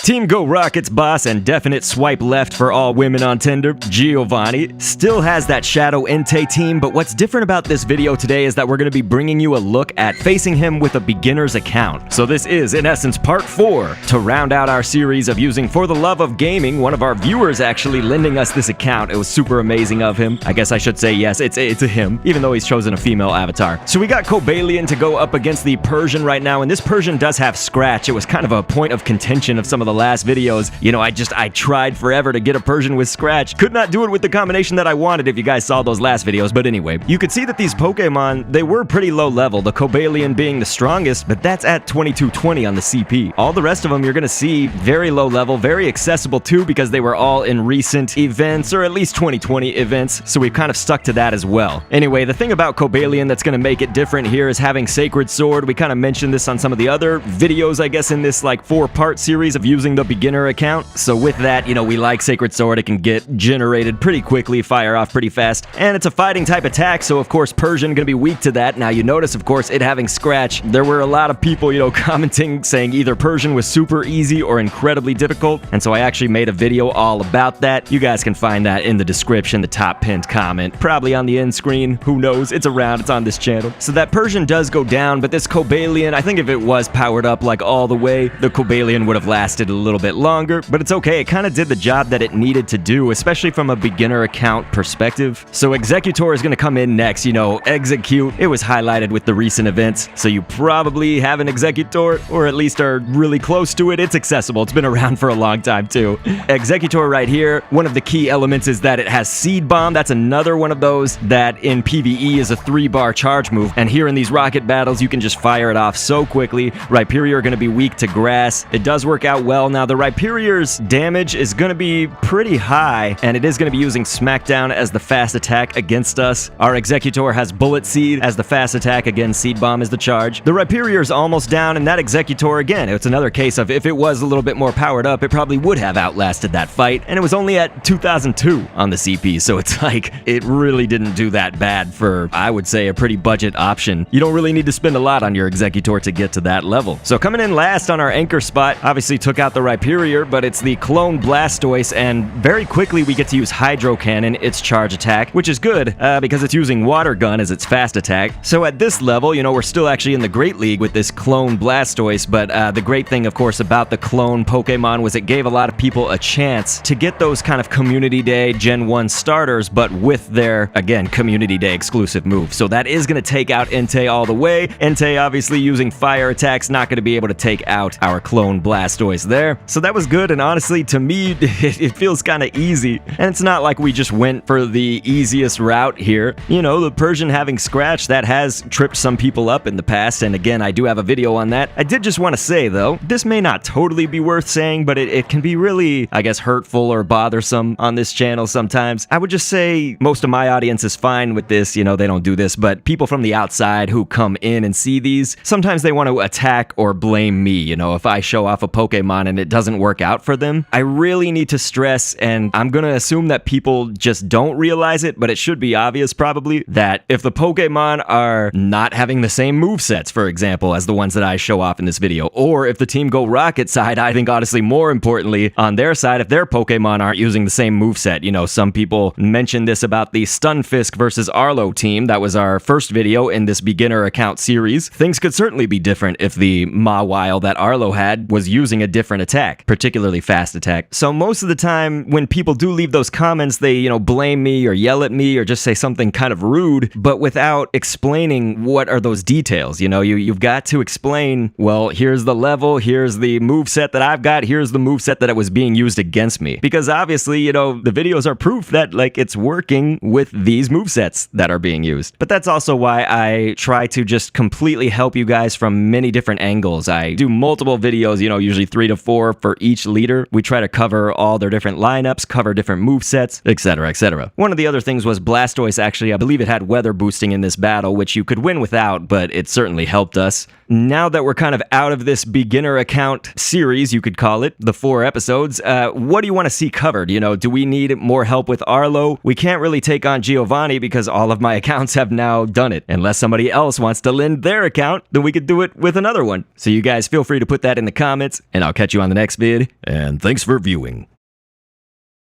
Team Go Rockets boss and definite swipe left for all women on Tinder, Giovanni, still has that Shadow Entei team, but what's different about this video today is that we're going to be bringing you a look at facing him with a beginner's account. So this is, in essence, part 4 to round out our series of using For the Love of Gaming. One of our viewers actually lending us this account. It was super amazing of him. I guess I should say yes, it's a him, even though he's chosen a female avatar. So we got Cobalion to go up against the Persian right now, and this Persian does have Scratch. It was kind of a point of contention of some of the last videos. You know, I tried forever to get a Persian with Scratch. Could not do it with the combination that I wanted if you guys saw those last videos, but anyway. You could see that these Pokemon, they were pretty low level, the Cobalion being the strongest, but that's at 2220 on the CP. All the rest of them you're gonna see very low level, very accessible too, because they were all in recent events, or at least 2020 events, so we've kind of stuck to that as well. Anyway, the thing about Cobalion that's gonna make it different here is having Sacred Sword. We kind of mentioned this on some of the other videos, I guess, in this like 4-part series of using the beginner account. So with that, you know, we like Sacred Sword. It can get generated pretty quickly, fire off pretty fast, and it's a fighting type attack, so of course Persian gonna be weak to that. Now you notice, of course, it having Scratch. There were a lot of people, you know, commenting saying either Persian was super easy or incredibly difficult, and so I actually made a video all about that. You guys can find that in the description, the top pinned comment, probably on the end screen. Who knows? It's around, it's on this channel. So that Persian does go down, but this Cobalion, I think if it was powered up like all the way, the Cobalion would have lasted a little bit longer, but it's okay. It kind of did the job that it needed to do, especially from a beginner account perspective. So Executor is going to come in next. You know, Execute, it was highlighted with the recent events, so you probably have an Executor, or at least are really close to it. It's accessible. It's been around for a long time too. Executor right here, one of the key elements is that it has Seed Bomb. That's another one of those that in PvE is a 3-bar charge move, and here in these rocket battles you can just fire it off so quickly. Rhyperior are going to be weak to grass. It does work out well. Now the Rhyperior's damage is going to be pretty high, and it is going to be using Smackdown as the fast attack against us. Our Executor has Bullet Seed as the fast attack. Again, Seed Bomb is the charge. The Rhyperior's almost down, and that Executor, again, it's another case of if it was a little bit more powered up, it probably would have outlasted that fight, and it was only at 2002 on the CP, so it's like, it really didn't do that bad for, I would say, a pretty budget option. You don't really need to spend a lot on your Executor to get to that level. So coming in last on our anchor spot, obviously took out the Rhyperior, but it's the Clone Blastoise, and very quickly we get to use Hydro Cannon, its charge attack, which is good because it's using Water Gun as its fast attack. So at this level, you know, we're still actually in the Great League with this Clone Blastoise, but the great thing, of course, about the clone Pokemon was it gave a lot of people a chance to get those kind of Community Day Gen 1 starters, but with their, again, Community Day exclusive move. So that is going to take out Entei all the way. Entei, obviously, using fire attacks, not going to be able to take out our Clone Blastoise there. So that was good, and honestly, to me, it feels kind of easy. And it's not like we just went for the easiest route here. You know, the Persian having Scratch, that has tripped some people up in the past, and again, I do have a video on that. I did just want to say, though, this may not totally be worth saying, but it can be really, I guess, hurtful or bothersome on this channel sometimes. I would just say most of my audience is fine with this. You know, they don't do this, but people from the outside who come in and see these, sometimes they want to attack or blame me. You know, if I show off a Pokemon and it doesn't work out for them, I really need to stress, and I'm gonna assume that people just don't realize it, but it should be obvious probably, that if the Pokemon are not having the same movesets, for example, as the ones that I show off in this video, or if the Team Go Rocket side, I think honestly more importantly, on their side, if their Pokemon aren't using the same moveset. You know, some people mentioned this about the Stunfisk versus Arlo team. That was our first video in this beginner account series. Things could certainly be different if the Mawile that Arlo had was using a different attack, particularly fast attack. So most of the time when people do leave those comments, they, you know, blame me or yell at me or just say something kind of rude, but without explaining what are those details. You know, you've got to explain, well, here's the level, here's the moveset that I've got, here's the moveset that it was being used against me. Because obviously, you know, the videos are proof that, like, it's working with these movesets that are being used. But that's also why I try to just completely help you guys from many different angles. I do multiple videos, you know, usually 3 to 4 for each leader. We try to cover all their different lineups, cover different movesets, etc., etc. One of the other things was Blastoise, actually, I believe it had weather boosting in this battle, which you could win without, but it certainly helped us. Now that we're kind of out of this beginner account series, you could call it, the 4 episodes, what do you want to see covered? You know, do we need more help with Arlo? We can't really take on Giovanni because all of my accounts have now done it. Unless somebody else wants to lend their account, then we could do it with another one. So you guys feel free to put that in the comments, and I'll catch you catch you on the next vid, and thanks for viewing.